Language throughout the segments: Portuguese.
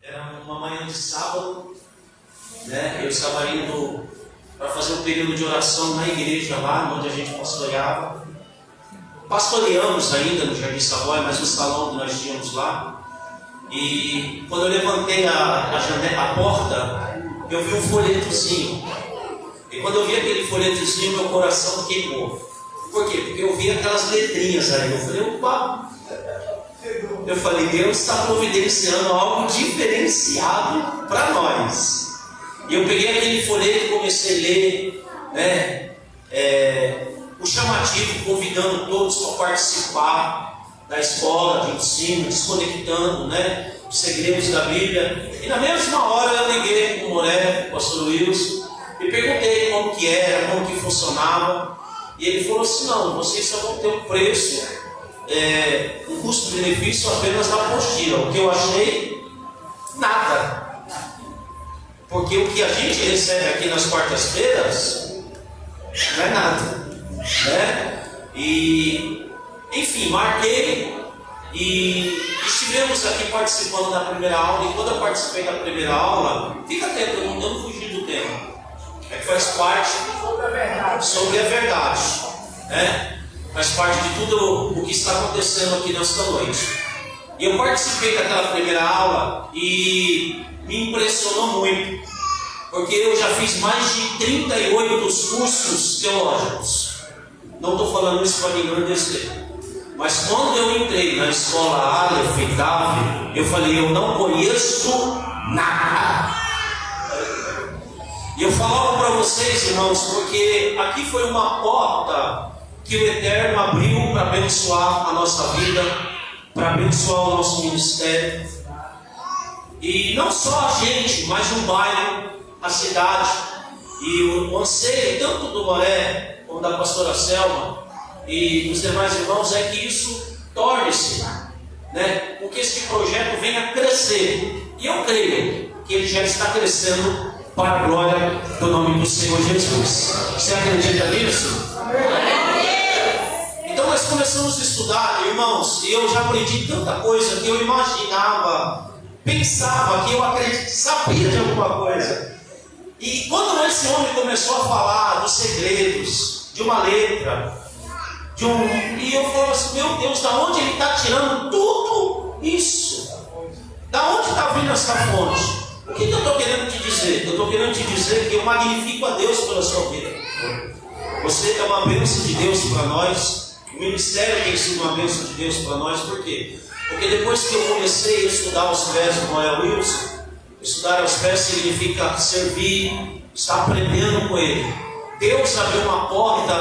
Era uma manhã de sábado, né? Eu estava indo para fazer um período de oração na igreja lá, onde a gente pastoreava. Pastoreamos ainda no Jardim Savoy, mas no salão que nós tínhamos lá. E quando eu levantei a porta, eu vi um folhetozinho. E quando eu vi aquele folhetozinho, meu coração queimou. Por quê? Porque eu vi aquelas letrinhas aí. Eu falei, opa! Eu falei, Deus está providenciando algo diferenciado para nós. E eu peguei aquele folheto e comecei a ler, né, o chamativo, convidando todos para participar da escola de ensino, desconectando, né, os segredos da Bíblia. E na mesma hora eu liguei com o Moré, o pastor Wilson, e perguntei como que era, como que funcionava. E ele falou assim, não, vocês só vão ter um preço, um custo-benefício apenas na apostila. O que eu achei? Nada. Porque o que a gente recebe aqui nas quartas-feiras não é nada, né? E, enfim, marquei e estivemos aqui participando da primeira aula. E quando eu participei da primeira aula, fica atento, eu não fugi do tema. É que faz parte sobre a verdade, né? Faz parte de tudo o que está acontecendo aqui nesta noite. E eu participei daquela primeira aula e me impressionou muito, porque eu já fiz mais de 38 cursos teológicos. Não estou falando isso para me engrandecer, mas quando eu entrei na escola Aleph e Tav, eu falei, eu não conheço nada. E eu falava para vocês, irmãos, porque aqui foi uma porta que o Eterno abriu para abençoar a nossa vida, para abençoar o nosso ministério. E não só a gente, mas o bairro, a cidade. E o anseio, tanto do Moré, como da pastora Selma e dos demais irmãos, é que isso torne-se, né, com que este projeto venha crescer. E eu creio que ele já está crescendo para a glória do nome do Senhor Jesus. Você acredita nisso? Então nós começamos a estudar, irmãos, e eu já aprendi tanta coisa que eu imaginava, pensava que eu sabia de alguma coisa. E quando esse homem começou a falar dos segredos, de uma letra, e eu falava assim, meu Deus, da onde ele está tirando tudo isso? Da onde está vindo essa fonte? O que eu estou querendo te dizer? Eu estou querendo te dizer que eu magnifico a Deus pela sua vida. Você é uma bênção de Deus para nós. O ministério tem sido uma bênção de Deus para nós. Por quê? Porque depois que eu comecei a estudar aos pés do Noel Wilson, estudar aos pés significa servir, estar aprendendo com ele. Deus abriu uma porta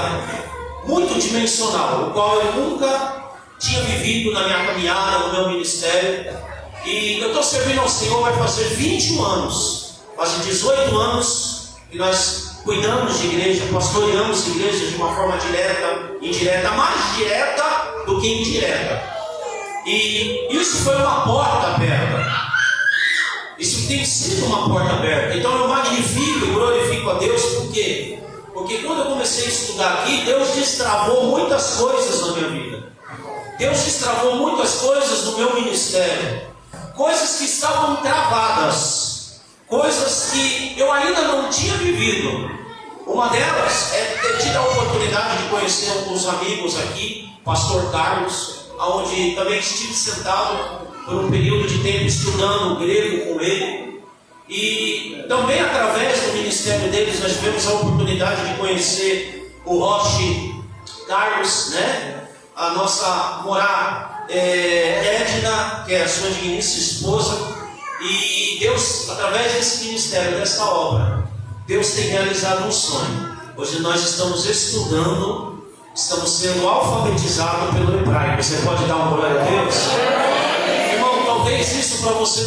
muito dimensional, o qual eu nunca tinha vivido na minha caminhada, no meu ministério. E eu estou servindo ao Senhor, vai fazer 21 anos, quase 18 anos que nós cuidamos de igreja, pastoreamos igrejas de uma forma direta, indireta, mais direta do que indireta. E isso foi uma porta aberta. Isso tem sido uma porta aberta. Então eu magnifico e glorifico a Deus, por quê? Porque quando eu comecei a estudar aqui, Deus destravou muitas coisas na minha vida. Deus destravou muitas coisas no meu ministério. Coisas que estavam travadas, coisas que eu ainda não tinha vivido. Uma delas é ter tido a oportunidade de conhecer alguns amigos aqui, pastor Carlos, onde também estive sentado por um período de tempo estudando o grego com ele. E também através do ministério deles nós tivemos a oportunidade de conhecer o Roche Carlos, né? A nossa Edna, que é a sua digníssima esposa. E Deus, através desse ministério, dessa obra, Deus tem realizado um sonho. Hoje nós estamos estudando, estamos sendo alfabetizados pelo hebraico. Você pode dar uma glória a Deus? Irmão, talvez isso para você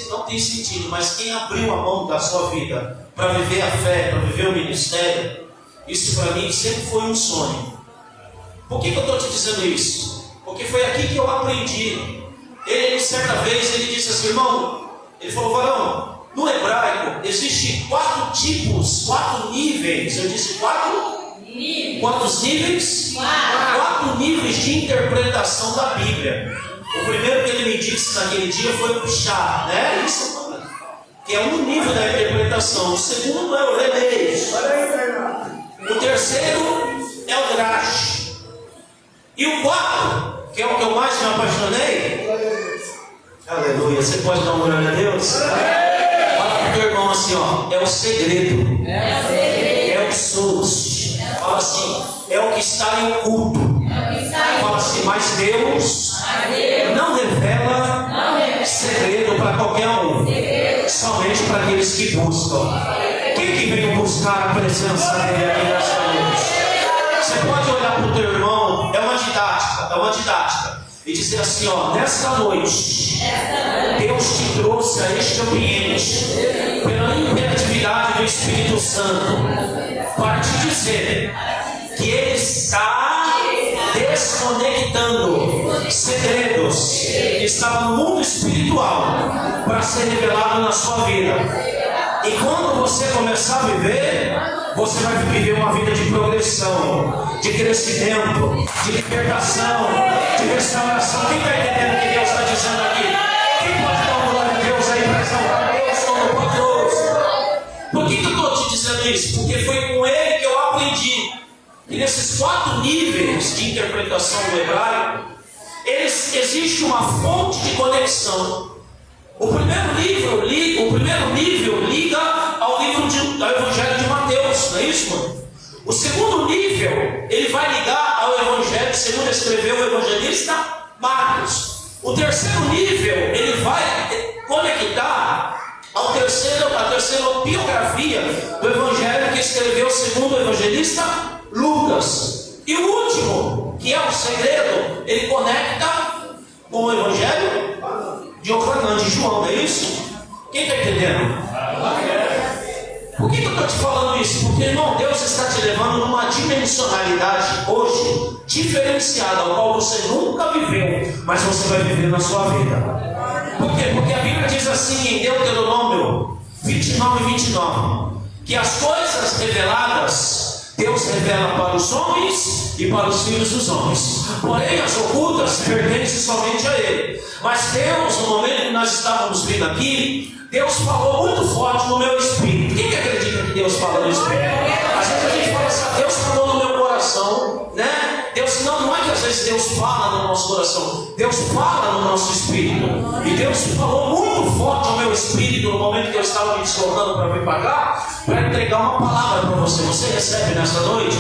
não tenha sentido, mas quem abriu a mão da sua vida para viver a fé, para viver o ministério, isso para mim sempre foi um sonho. Por que eu estou te dizendo isso? Porque foi aqui que eu aprendi. Ele, certa vez, ele disse assim, irmão, ele falou, varão, no hebraico existe 4 tipos, 4 níveis. Eu disse 4 níveis. Quantos níveis? 4 níveis de interpretação da Bíblia. O primeiro que ele me disse naquele dia foi o Pshá, né? Isso que é um nível da interpretação. O segundo é o releis. O terceiro é o drash. E o quarto, que é o que eu mais me apaixonei. Aleluia. Você pode dar uma glória a Deus? Fala para o teu irmão assim, ó. É o segredo. É o sus. Fala assim, é o que está em oculto. Fala assim, mas Deus não revela segredo para qualquer um, somente para aqueles que buscam. Quem que veio buscar a presença dele aqui nessa noite? Você pode olhar para o teu irmão, é uma didática, e dizer assim, ó, nesta noite, Deus te trouxe a este ambiente, pela imperatividade do Espírito Santo, para te dizer que Ele está desconectando segredos que estavam no mundo espiritual para ser revelado na sua vida. E quando você começar a viver, você vai viver uma vida de progressão, de crescimento, de libertação, de restauração. Quem está entendendo o que Deus está dizendo aqui? Quem pode dar uma glória a Deus aí para exaltar Deus Todo-Poderoso? Por que eu estou te dizendo isso? Porque foi com Ele que eu aprendi. E nesses 4 níveis de interpretação do hebraico, existe uma fonte de conexão. O primeiro nível liga ao Evangelho de Mateus, não é isso, mano? O segundo nível, ele vai ligar ao Evangelho, segundo escreveu o evangelista Marcos. O terceiro nível, ele vai conectar a terceira biografia do Evangelho que escreveu segundo o evangelista Lucas. E o último, que é o segredo, ele conecta com o Evangelho de João, não é isso? Quem está entendendo? Por que eu estou te falando isso? Porque, irmão, Deus está te levando numa dimensionalidade hoje diferenciada, ao qual você nunca viveu, mas você vai viver na sua vida. Por quê? Porque a Bíblia diz assim em Deuteronômio 29, que as coisas reveladas Deus revela para os homens e para os filhos dos homens, porém as ocultas pertencem somente a Ele. Mas Deus, no momento que nós estávamos vindo aqui, Deus falou muito forte no meu espírito. Quem que acredita que Deus fala no espírito? Às vezes a gente fala assim, Deus falou no meu coração, né? Deus, não é que às vezes Deus fala no nosso coração, Deus fala no nosso espírito. E Deus falou muito forte ao meu espírito no momento que eu estava me deslocando para vir para cá, para entregar uma palavra para você. Você recebe nessa noite?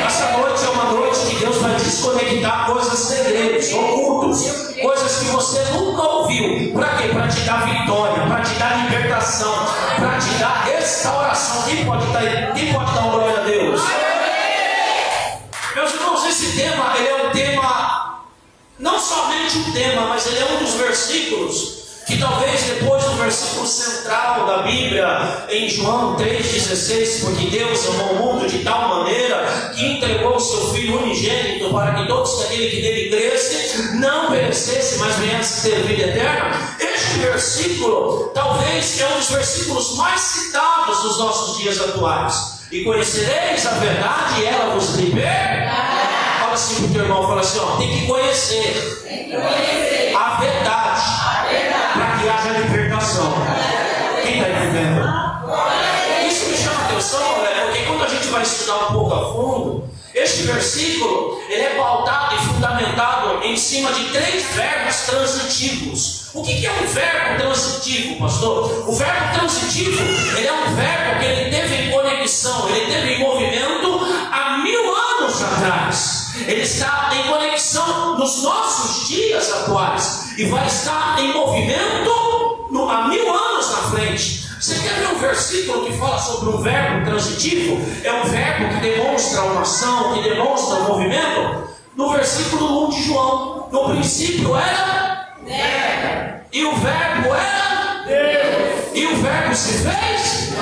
Essa noite é uma noite que Deus vai desconectar coisas, segredos, ocultos, coisas que você nunca ouviu. Para quê? Para te dar vitória, para te dar libertação, para te dar restauração. Quem pode dar uma glória a Deus? Meus irmãos, esse tema, ele é um tema, não somente um tema, mas ele é um dos versículos que talvez depois do versículo central da Bíblia, em João 3,16, porque Deus amou o mundo de tal maneira que entregou o seu Filho unigênito para que todos aquele que nele cresce não perecesse, mas viesse ter vida eterna. Este versículo talvez é um dos versículos mais citados nos nossos dias atuais. E conhecereis a verdade e ela vos libertará. Fala assim para o teu irmão, fala assim, ó, tem que conhecer a verdade para que haja libertação. Quem está entendendo? Isso me chama a atenção, porque quando a gente vai estudar um pouco a fundo, este versículo ele é pautado e fundamentado em cima de 3 verbos transitivos. O que é um verbo transitivo, pastor? O verbo transitivo, ele é um verbo que ele teve em conexão, ele teve em movimento há 1000 anos atrás. Ele está em conexão nos nossos dias atuais e vai estar em movimento há 1000 anos na frente. Você quer ver um versículo que fala sobre um verbo transitivo? É um verbo que demonstra uma ação, que demonstra um movimento. No versículo 1 de João, no princípio era e o verbo era Deus. E o verbo se fez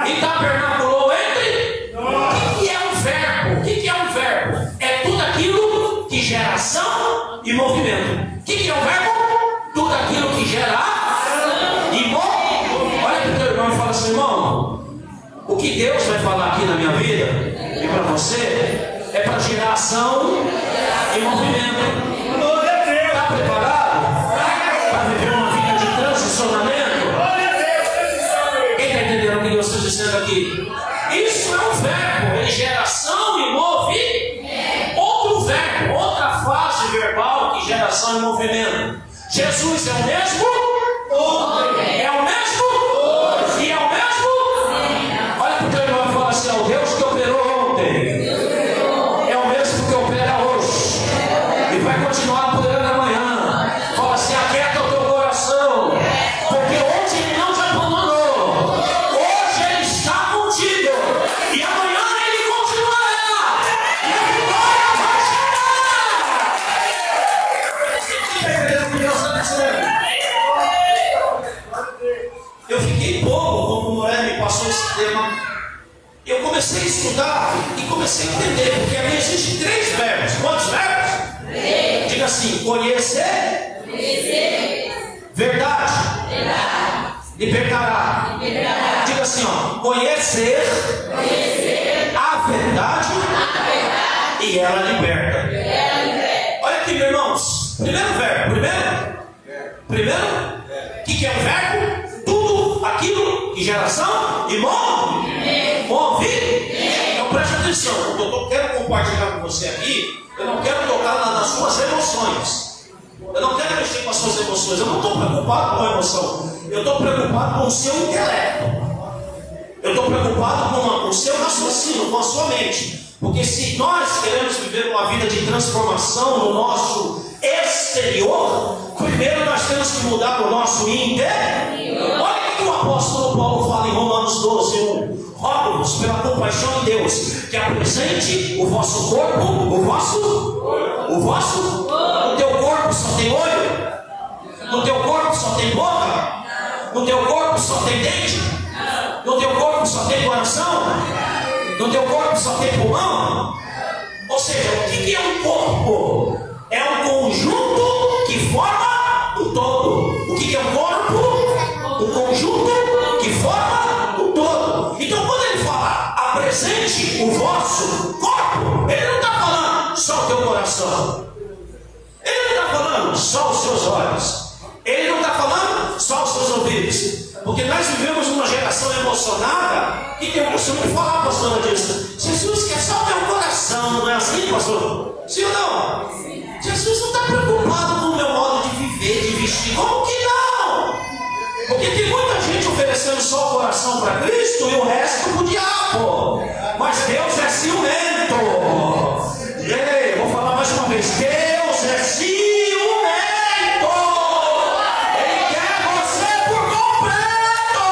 e tabernaculou entre. O que é um verbo? O que é um verbo? É tudo aquilo que gera ação e movimento. O que é um verbo? Tudo aquilo que gera ação e movimento. Olha para o teu irmão e fala assim, irmão, o que Deus vai falar aqui na minha vida e para você é para gerar ação e movimento. Está preparado para viver uma vida de transicionamento? aqui. Isso é um verbo, é geração e movimento. Outro verbo, outra fase verbal que geração e movimento. Jesus é o mesmo? É o mesmo? E é o mesmo? Olha para o teu irmão e fala assim: o Deus que operou ontem é o mesmo que opera hoje e vai continuar operando amanhã. Fala assim: aquieta o teu coração, porque hoje Ele não te abandonou. Hoje Ele está contigo e amanhã Ele continuará. E a vitória vai chegar. Eu fiquei bobo quando o Moré me passou esse tema. Eu comecei a estudar e comecei a entender, porque ali existem 3 verbos. Quantos verbos? 3. Diga assim: conhecer, verdade, libertará. Diga assim, ó: conhecer, a verdade, e ela liberta. Olha aqui, meus irmãos. Primeiro verbo. Primeiro, o que é o verbo? Tudo aquilo que geração e move. Então preste atenção. O que eu quero compartilhar com você aqui, eu não quero tocar nas suas emoções. Eu não quero mexer com as suas emoções. Eu não estou preocupado com a emoção. Eu estou preocupado com o seu intelecto. Eu estou preocupado com o seu raciocínio, com a sua mente. Porque se nós queremos viver uma vida de transformação no nosso exterior, primeiro nós temos que mudar o nosso interior. Olha o que o apóstolo Paulo fala em Romanos 12:1. Rogo-vos pela compaixão de Deus que apresente o vosso corpo, no teu corpo só tem olho? No teu corpo só tem boca? No teu corpo só tem dente? No teu corpo só tem coração? No teu corpo só tem pulmão? Ou seja, o que é um corpo? É um conjunto que forma o todo. O que é um corpo? Um conjunto que forma o todo. Então quando ele fala apresente o vosso corpo, ele não está falando só o teu coração. Ele não está falando só os seus olhos. Ele não está falando só os seus ouvidos. Porque nós vivemos uma geração emocionada que tem o costume de falar, pastor, disso. Jesus quer só o meu coração, não é assim, pastor? Sim ou não? Jesus não está preocupado com o meu modo de viver, de vestir. Como que não? Porque tem muita gente oferecendo só o coração para Cristo e o resto para o diabo. Mas Deus é ciumento. Ei, eu vou falar mais uma vez. Deus é ciumento. Ele quer você por completo.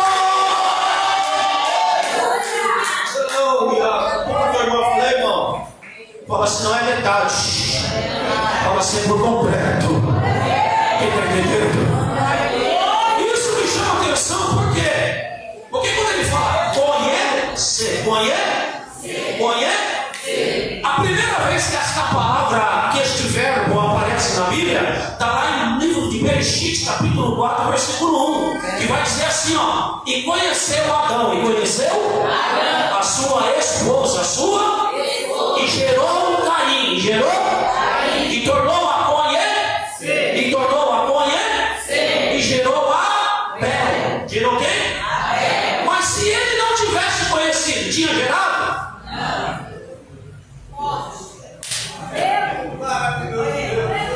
Irmão, fala assim, não é metade. Fala assim, por completo. Quem está entendendo? Isso me chama atenção, por quê? Porque quando ele fala conhece, a primeira vez que esta palavra, que este verbo aparece na Bíblia, está lá no livro de Bereshit, capítulo 4, versículo 1, que vai dizer assim, ó: e conheceu Adão, e conheceu a sua esposa, e gerou Caim, e tornou a conhecer, e gerou Abel. Gerou quem? Mas se ele não tivesse conhecido, tinha gerado?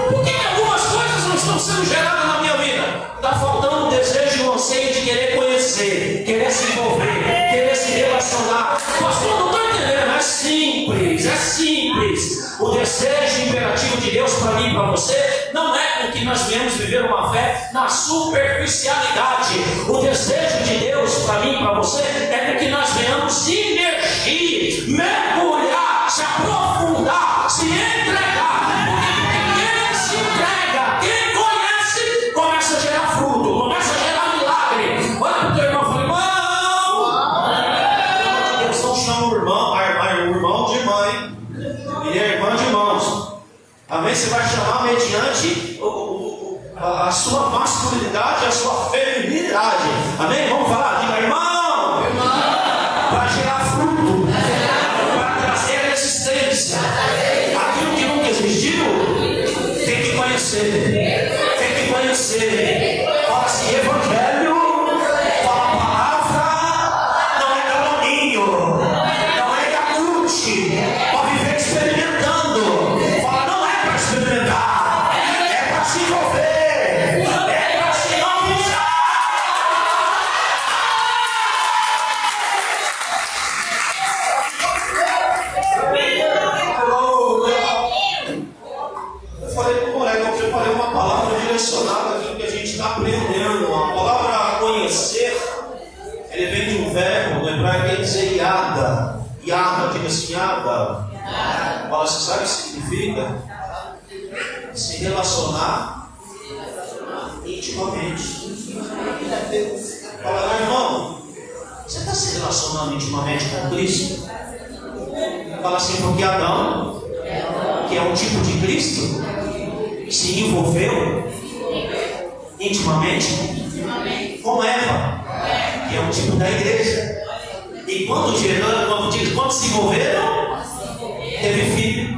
Por que algumas coisas não estão sendo geradas na minha vida? Está faltando o desejo e o anseio de querer conhecer, querer se envolver, querer se relacionar. Pastor, não estou entendendo. É simples. O desejo imperativo de Deus para mim e para você não é com que nós viemos viver uma fé na superficialidade. O desejo de Deus para mim e para você é com que nós venhamos se imergir, mergulhar, se aprofundar, se entregar. Porque quem se entrega, quem conhece, começa a gerar fruto, começa a gerar milagre. Olha para o teu irmão e fala: irmão, Deus não chama o irmão de mãe, ele é irmão de irmãos. Amém? Você vai chamar mediante a sua masculinidade, a sua feminilidade. Amém? Vamos falar, diga irmão, para gerar fruto, para trazer a existência. Aquilo que nunca existiu, tem que conhecer. Fala assim, evangelho, fala a palavra, não é calomnia. Ele vem de um verbo no hebraico que quer dizer yada. Yada, diga assim, yada. Fala, você sabe o que significa? Se relacionar intimamente. Fala, meu irmão, você está se relacionando intimamente com Cristo? Fala assim, porque Adão, que é um tipo de Cristo, se envolveu intimamente com Eva, que é um tipo da igreja. E quando se envolveram, teve filho.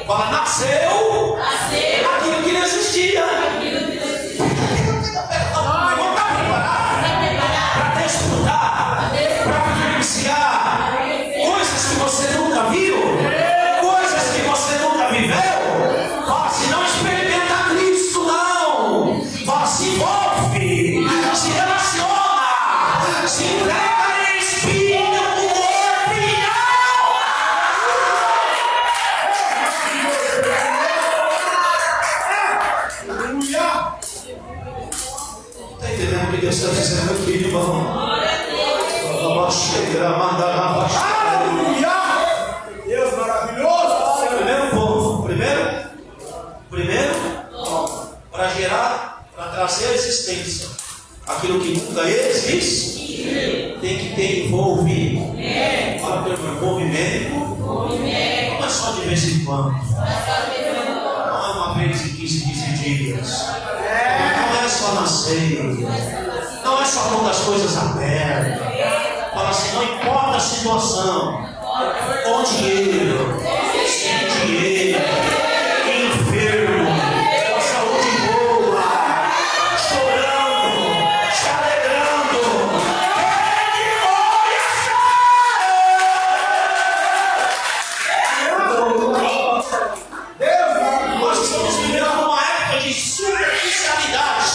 Fala, nasceu aquilo que não existia. Não está preparado para desfrutar, para vivenciar coisas que você nunca viu, coisas que você nunca viveu. Fala, se não experimenta Cristo, não. Fala, se envolve, se relaciona, se entrega em espírito, corpo e alma. Está entendendo o que Deus está dizendo aqui, irmão? Aleluia! Deus maravilhoso! Primeiro ponto. Primeiro, para trazer a existência aquilo que nunca existe, tem que ter envolvimento. Fala pelo meu envolvimento. Não é só de vez em quando. Não é uma vez em 15 dias. Não é só na ceia. Não é só quando as coisas apertam. Fala assim, não importa a situação, com dinheiro, sem dinheiro, enfermo, com saúde boa, chorando, se alegrando, nós estamos vivendo uma época de superficialidade.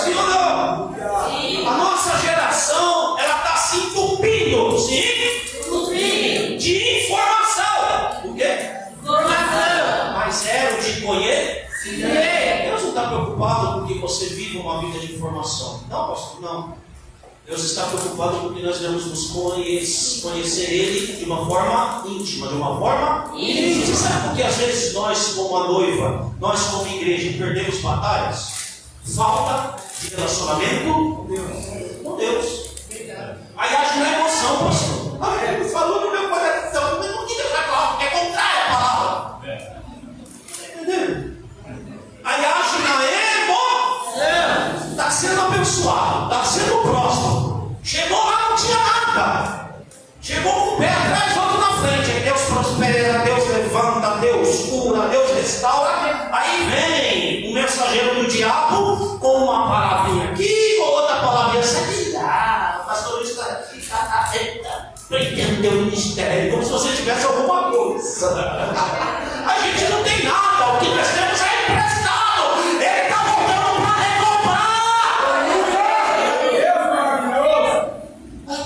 Sim ou não? A nossa geração, ela está se entupindo, de informação. O quê? Informação. Mas zero de conhecer. Deus não está preocupado porque você vive uma vida de informação. Não, pastor, não. Deus está preocupado porque nós devemos nos conhecer Ele de uma forma íntima. Você sabe por que às vezes nós, como a noiva, nós como igreja, perdemos batalhas? Falta de relacionamento com Deus. Aí age na emoção, pastor. Ele falou no meu coração, mas não diga para a palavra, porque é contrária a palavra. Entendeu? Aí age na emoção. Está sendo abençoado, está sendo próximo. Chegou lá, não tinha nada. Chegou com o pé atrás, outro na frente. Aí Deus prospera, Deus levanta, Deus cura, Deus restaura. Aí vem o mensageiro do diabo com uma palavrinha aqui, com outra palavrinha assim. O pastor está para entender o ministério, como se você tivesse alguma coisa. A gente não tem nada, o que nós temos é emprestado. Ele está voltando para recomprar.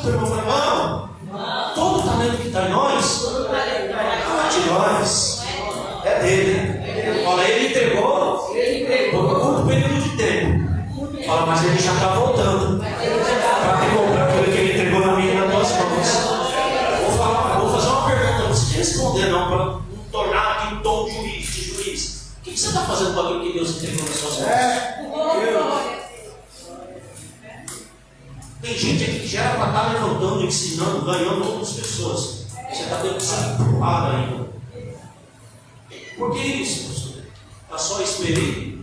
Irmão, todo o talento que está em nós não é de nós, é dele. Olha, ele entregou por um curto período de tempo. Fala, mas ele já está voltando para recomprar aquilo que ele entregou na minha e nas tuas mãos. Vou fazer uma pergunta, não precisa responder não, para não tornar aqui um tom de juiz. O que você está fazendo com aquilo que Deus entregou nas suas mãos? Tem gente aqui que já era para estar levantando, ensinando, ganhando outras pessoas. Você está tendo que ser empurrado ainda. Por que isso, pastor? Está só esperando?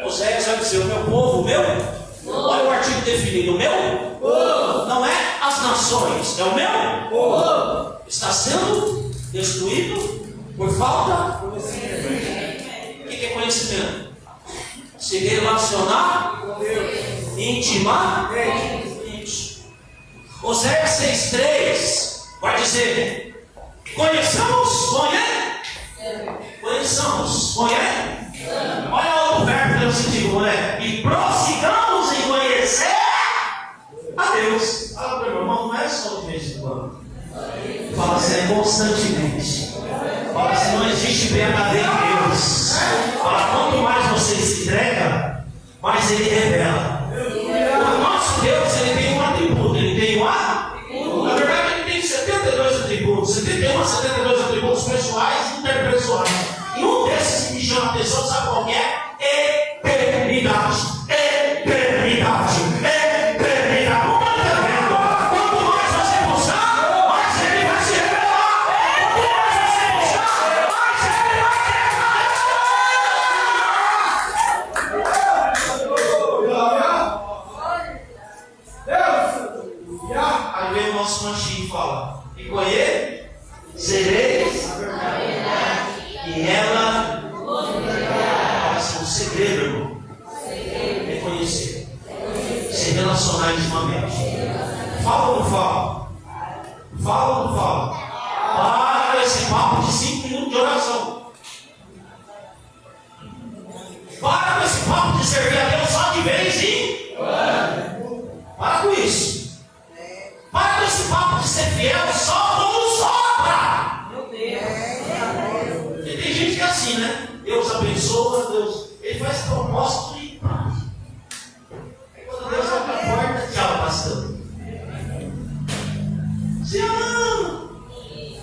Oséias vai dizer, o meu povo, o meu? Olha o artigo definido, o meu? Não é as nações, é o meu? Está sendo destruído por falta? O que é conhecimento? Se relacionar intimamente. Oséias 6,3 vai dizer: conheçamos, olha o verbo transitivo, né? E prossigamos em conhecer a Deus. Fala para o meu irmão, não é só de vez em quando. Fala assim, constantemente. Fala assim, não existe PhD em Deus. Fala, quanto mais você se entrega, mais Ele revela. machinho e fala: e conhecereis a verdade, e ela parece um segredo, irmão. É conhecer, se relacionar intimamente. Fala ou não fala? Fala ou não fala? Para com esse papo de 5 minutos de oração. Para com esse papo de servir a Deus só de vez em quando. Para com isso. Para com esse papo de ser fiel só quando sobra. Meu Deus. E tem gente que é assim, né? Deus abençoa, Deus. Ele faz propósito e aí quando Deus abre a porta, tchau, pastor. Você ama.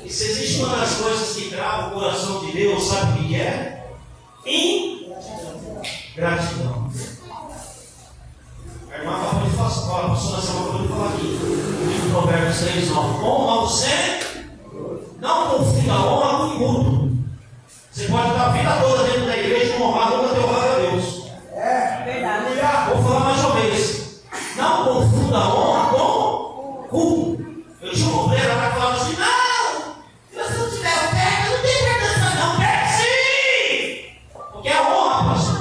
E se existe uma das coisas que trava o coração de Deus, sabe o que é? Ingratidão. A irmã acabou de falar, a pastora acabou de falar aqui, no Provérbios 3:9. Honra você, não confunda a honra com culto. Você pode estar a vida toda dentro da igreja e não honrar, nunca ter honrado a Deus. É verdade. Vou falar mais uma vez. Não confunda a honra com culto. Eu tinha um obreiro lá que falava assim: não, se você não tiver o pé, não tem importância, não. Pé sim! Porque é honra, pastor.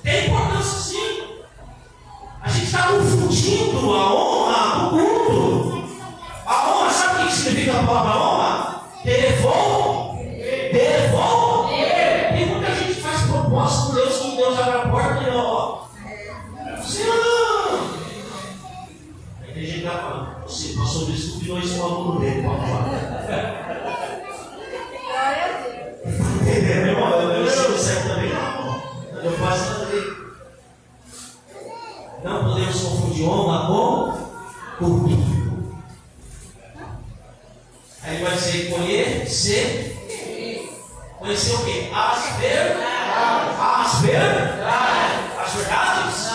Tem importância sim. A gente está confundindo a honra com o culto. A honra, sabe o que significa a palavra honra? Devolver. Tem muita gente que faz propósito com Deus, quando Deus abre a porta e ó. Você não. Aí tem gente que está falando: você passou disso, tu virou isso no aluno dele, pode falar. Entendeu, irmão? Eu sou certo também, não. Eu faço também. Não podemos confundir honra com culto. Aí vai ser conhecer. Conhecer o quê? As verdades. As verdades. As verdades?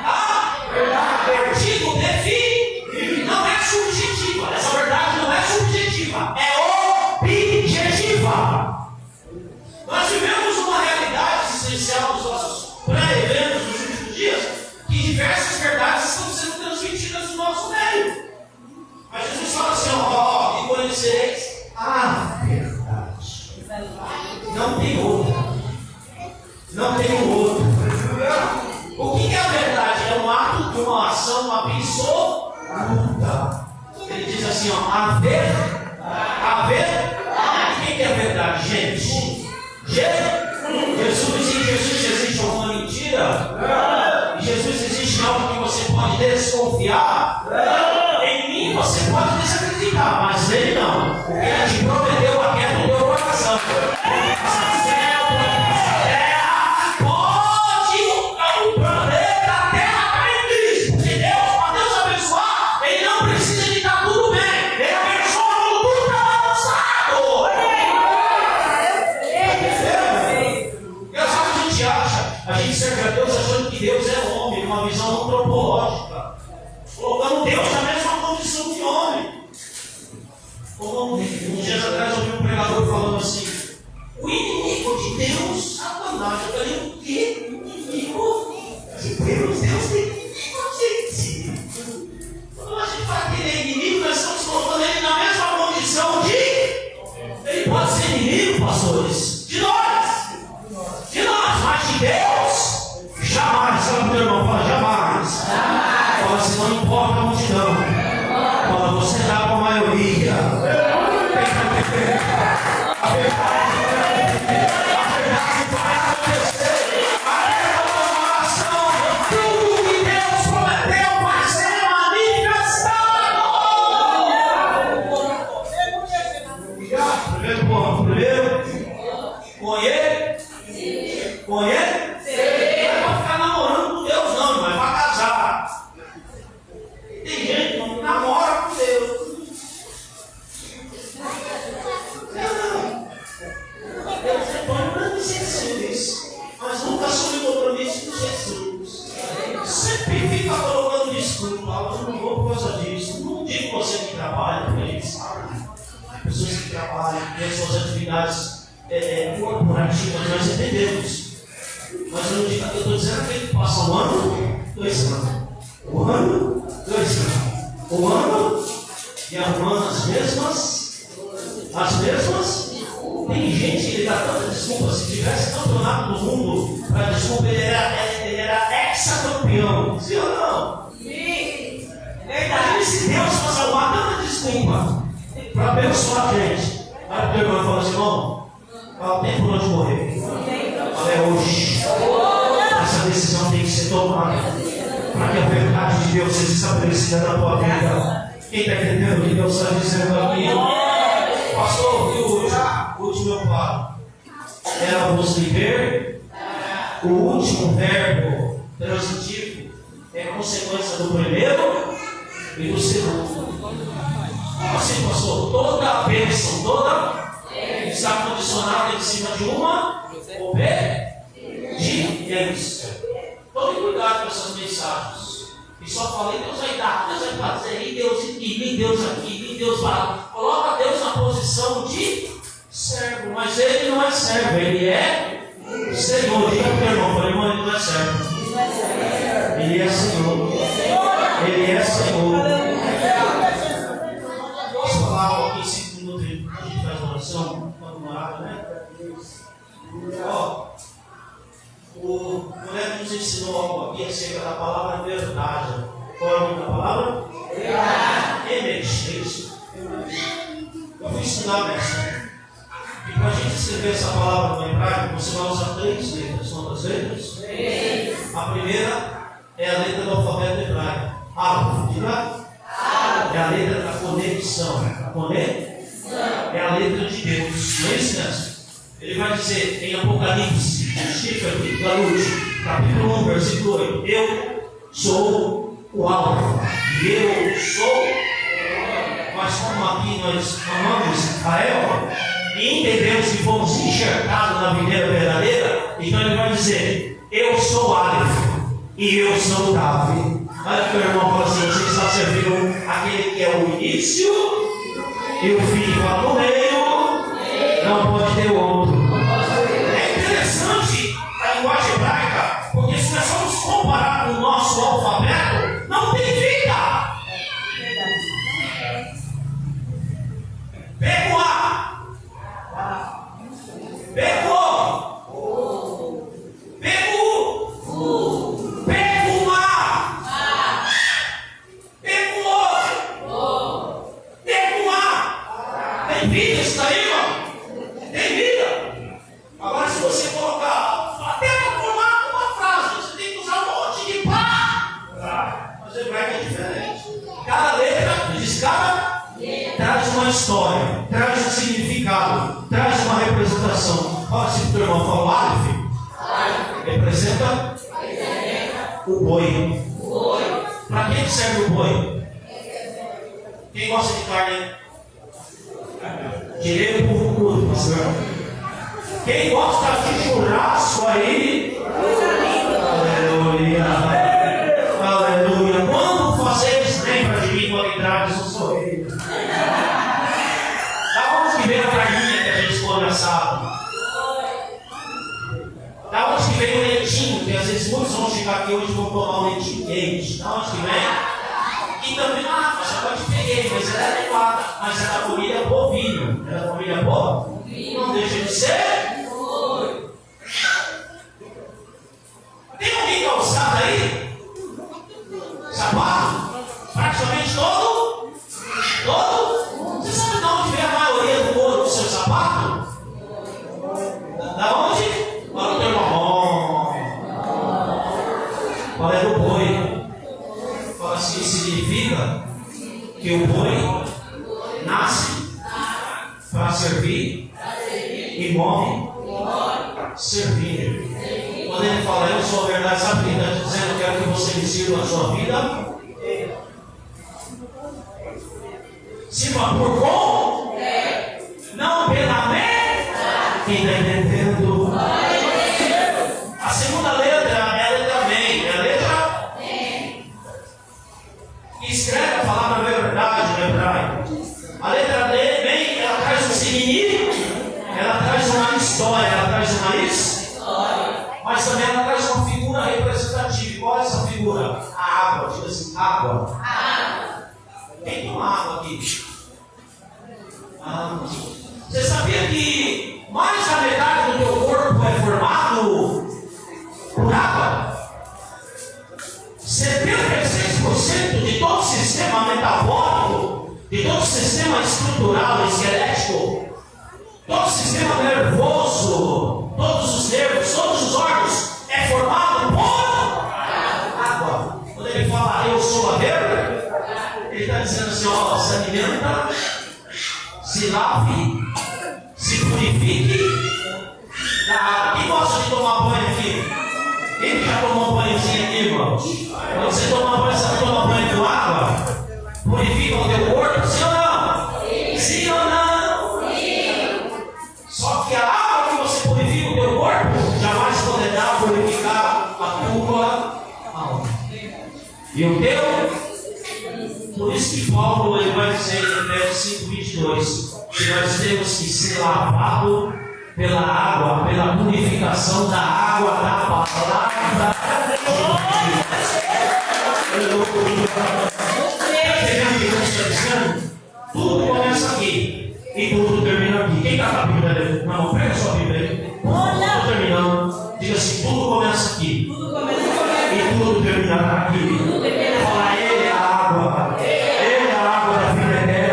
A verdade. Artigo definido. Não é subjetiva. Essa verdade não é subjetiva. É objetiva. Nós vivemos uma realidade existencial dos nossos pré-eventos dos últimos dias, que diversas verdades estão sendo transmitidas no nosso meio. Mas Jesus fala assim: ó, e conhecereis a verdade. Não tem outra. Não tem outra. O que é a verdade? É um ato de uma ação, uma absoluta. Ele diz assim, ó, a verdade. O que é a verdade, gente? Jesus existe alguma mentira? E Jesus existe algo que você pode desconfiar? Em mim você pode desacreditar, mas ele não. Porque ele te prometeu a queda do teu coração. Deus é homem, uma visão antropológica, colocando Deus na mesma condição que homem. Como uns dias atrás eu ouvi um pregador falando assim: o inimigo de Deus, Satanás. Eu falei: o quê? Inimigo de Deus? Deus tem inimigo, gente. Quando a gente fala que ele é inimigo, nós estamos colocando ele na mesma condição de. Ele pode ser inimigo, pastores, de nós, mas de Deus. Jamais, fala para o teu irmão, fala jamais. Fala assim: não importa a multidão. Fala, você dá com a maioria. A verdade vai acontecer. A renovação, tudo que Deus prometeu vai ser manifestado. Primeiro ponto, conhecer. Sempre fica colocando desculpa: eu não vou por causa disso. Não digo você que trabalha, porque a gente sabe. Pessoas que trabalham, tem suas atividades corporativas, nós entendemos. Mas eu estou dizendo aquele que passa 1 ano, 2 anos. 1 ano, 2 anos. 1 ano, arrumando as mesmas. Tem gente que dá tanta desculpa. Se tivesse campeonato do mundo para desculpa, ele era ex-campeão. Sim ou não? Sim. Imagina se Deus fosse arrumar tanta desculpa para abençoar a gente. Aí o teu irmão fala assim: irmão, o tempo por onde morrer. É hoje. Essa decisão tem que ser tomada para que a verdade de Deus seja estabelecida na tua vida. Quem está entendendo o que Deus está dizendo aqui? Pastor, viu o último papo? Era vos viver. O último verbo transitivo é consequência do primeiro e do segundo. Como assim, pastor? Toda a bênção, toda está condicionada em cima de uma obediência. Tome cuidado com essas mensagens. E só falei, Deus vai dar, Deus vai fazer, nem Deus aqui, nem Deus aqui, nem Deus lá. Coloca Deus na posição de servo, mas Ele não é servo, Ele é Senhor. Diga para o irmão, irmão, Ele não é servo. Ele é Senhor. Ele é Senhor. Posso falar algo aqui em 5 minutos? A gente faz oração, quando orar, né? Ó. O Neto nos ensinou algo aqui acerca da palavra verdade. Qual é o nome da palavra? Verdade. É isso. Eu fui estudar essa. E para a gente escrever essa palavra no hebraico, você vai usar 3 letras. Quantas letras? 3. A primeira é a letra do alfabeto hebraico. Aleph. Diga. É a letra da conexão. A conexão é a letra de Deus. Não é isso, né? Ele vai dizer em Apocalipse, capítulo 1, versículo 8: eu sou o Alfa, eu sou. Mas como aqui nós amamos a Eva e entendemos que fomos enxertados na videira verdadeira, então ele vai dizer: eu sou Aleph e eu sou Davi. Olha que o irmão fala assim: você está servindo aquele que é o início e o fim, fala no meio, não pode ter outro. É interessante a linguagem hebraica, porque se nós formos comparar com o nosso alfabeto, não tem vida. Pega o A, pega o O, pega o U, pega o A, pega o O, pega o A. Tem vida isso daí, irmão? Tem vida. Agora, se você colocar até para formar uma frase, você tem que usar um monte de pá. Mas o hebraico é diferente. Cada letra, traz uma história, traz um significado, traz uma representação. Fala assim para o irmão, fala: o Aleph representa o boi. Para quem serve o boi? Quem gosta de carne? Tirei o povo curto, pastor. Quem gosta de churrasco aí? Aleluia. Aleluia. Quando vocês lembram de mim com habilidades no sorriso? Da onde que veio a carninha que a gente come assado? Da onde que veio o leitinho? Que às vezes muitos vão chegar aqui hoje e vão tomar um leitinho quente. Da onde que vem? E também, mas agora te peguei, mas ela é adequada. Mas é da família bovino. É da família boa? Não deixa de ser. Tem alguém calçado aí? Sapato? Praticamente todo? Você sabe de onde vem a maioria do couro do seu sapato? Da onde? Para o teu irmão. Qual é do boi? Fala assim, significa que o boi nasce para servir e morre servindo. Quando ele fala: eu sou a verdade, sabe o que ele está dizendo? Eu quero que você me sirva a sua vida. Sirva por bom, não pela mente. Quem está entendendo? A segunda letra é a letra MEM. É a letra que escreve a palavra verdade no hebraico. A letra MEM, ela traz um significado, ela traz uma história, ela traz uma história, mas também ela traz uma figura representativa. Qual é essa figura? A água. Diga assim: água. Quem toma água aqui? Você sabia que mais da metade do teu corpo é formado por água? 76% de todo o sistema metabólico, de todo o sistema estrutural, esquelético, todo o sistema nervoso, todos os nervos, todos os órgãos, é formado por água. Quando ele fala, eu sou a verde, ele está dizendo assim, ó, se alimenta, se lave, se purifique da água. Quem gosta de tomar banho aqui? Quem já tomou um banhozinho aqui, irmão? Quando você toma banho, você toma banho com água? Purifica o teu corpo, sim ou não? Sim ou não? Sim. Só que a água que você purifica o teu corpo jamais poderá purificar a tua alma. E o teu? Por isso que Paulo ele vai dizer em Efésios 5:22 que nós temos que ser lavados pela água, pela purificação da água da palavra de Deus. Tudo começa aqui e tudo termina aqui. Quem está com a Bíblia? Não, pega a sua Bíblia aí. Estou terminando. Diga assim: tudo começa aqui e tudo terminará aqui. Fala, ele é a água. Ele é a água da vida eterna.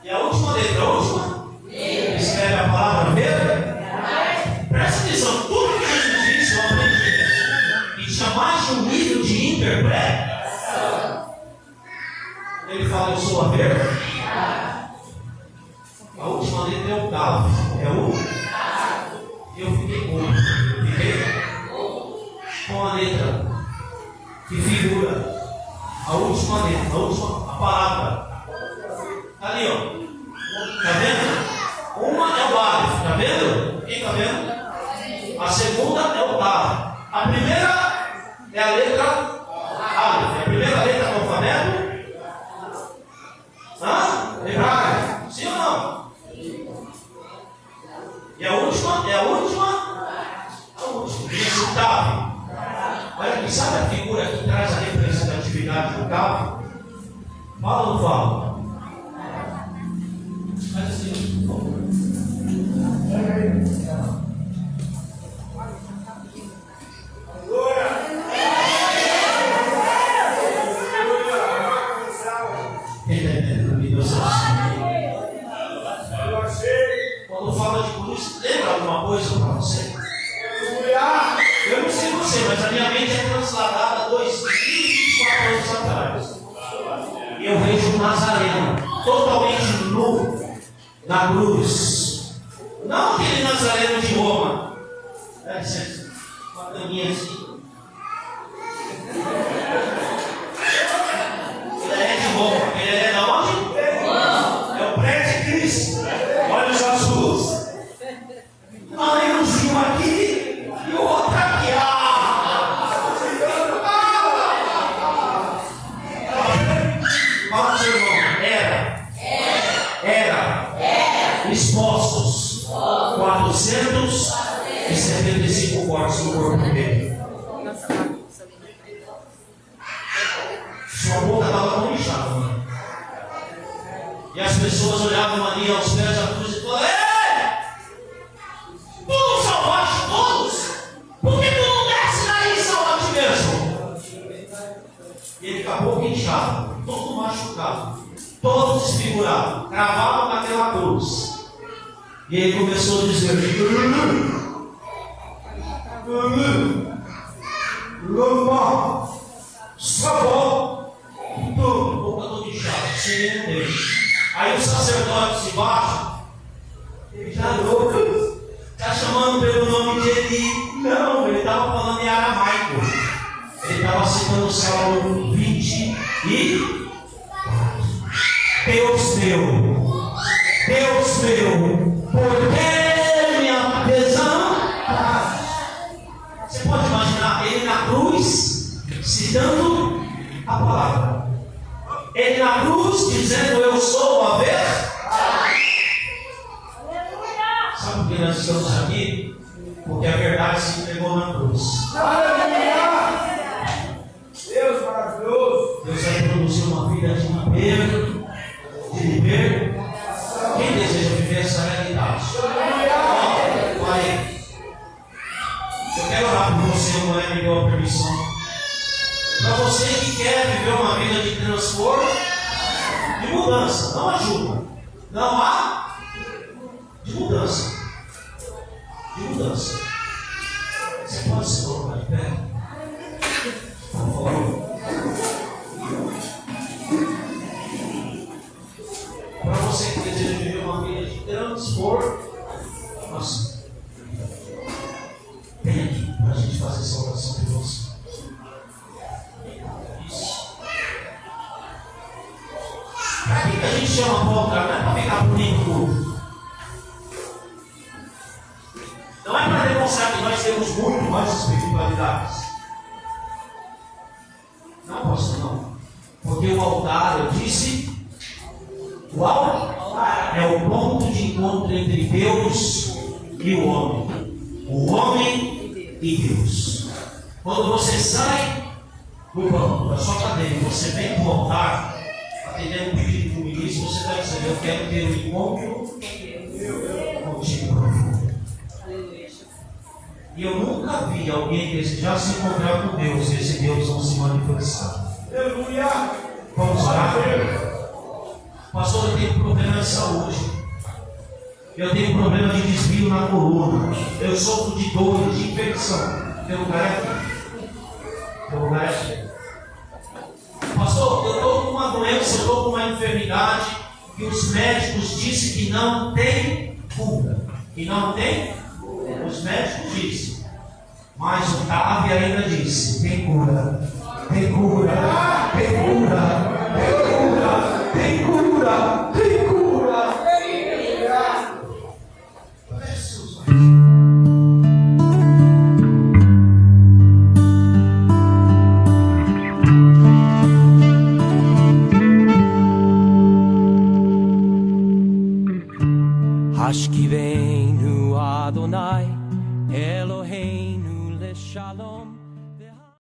E a última letra, a última? Escreve a palavra verde. Presta atenção, tudo que Jesus disse eu aprendi. E tinha mais de um nível de interpretação. Ele fala, eu sou a verde. A última letra é o Tav. É o? E eu fiquei com. Fiquei com a letra que figura a última letra, a palavra. Tá ali, ó. Tá vendo? Uma é o Aleph, tá vendo? Quem tá vendo? A segunda é o Tav. A primeira é a letra Aleph. É a primeira letra do alfabeto. Hebraico. Sim ou não? E a última? É a última? A última. Esse é o Tav. Olha aqui, sabe a figura que traz a representatividade do Tav? Fala ou não fala? Faz assim, por favor. Quando fala de cruz, lembra alguma coisa para você? Eu não sei você, mas a minha mente é transladada 2024 anos atrás. E eu vejo um Nazareno totalmente nu na cruz. Não aquele Nazareno de Roma. Uma caminha assim. Ele é de Roma. Ele é de onde? É o pré-Cristo. Olhos azuis. Anelzinho aqui e o outro aqui. Fala, seu irmão. Era. Expostos. 475 cortes no corpo dele. Sua boca estava tão inchada, mano. E as pessoas olhavam ali aos pés da cruz e falavam: ei! Tu não salvaste todos? Por que tu não desce daí e salva ti mesmo? E ele acabou inchado, todo machucado, todo desfigurado, cravado naquela cruz. E ele começou a dizer: Lama, sabão, boca toda inchada, sem dele. Aí o sacerdote de baixo, ele já louco, está chamando pelo nome dele. Não, ele estava falando em aramaico. Ele estava citando o Salmo 23. Deus meu, porque minha visão. Você pode imaginar ele na cruz, citando a palavra. Ele na cruz, dizendo: eu sou a verdade. Sabe por que nós estamos aqui? Porque a verdade se entregou na cruz. Deus maravilhoso. Deus vai produzir uma vida de viver. Quem deseja viver essa realidade? Pai, eu quero orar por você, não é? Me deu a permissão. Para você que quer viver uma vida de transformo, de mudança, não ajuda. Não há de mudança. De mudança. Você pode se colocar de pé? Por favor. Para você que deseja viver uma vida de transformação, vem aqui para a gente fazer essa oração de você. Isso. Para que a gente chama a volta? Não é para ficar bonito. Não é para demonstrar que nós temos muito mais espiritualidades. Não, pastor, não. Porque o altar, eu disse, o altar é o ponto de encontro entre Deus e o homem. O homem e Deus. Quando você sai do banco, da sua cadeira, você vem para o altar, atendendo o pedido do ministro, você está dizendo: eu quero ter um encontro contigo profundo. E eu nunca vi alguém desejar se encontrar com Deus e esse Deus não se manifestar. Aleluia. Vamos orar? Pastor, eu tenho problema de saúde. Eu tenho problema de desvio na coluna. Eu sofro de dor, de infecção. Teu lugar é aqui. Teu lugar é aqui. Pastor, eu estou com uma doença, eu estou com uma enfermidade que os médicos dizem que não tem cura. Que não tem cura. Os médicos dizem. Mas o TAV ainda disse: tem cura. Tem cura. Tem cura. Tem cura. Tem cura. Tem cura. Hashkivenu Adonai Eloheinu Leshalom.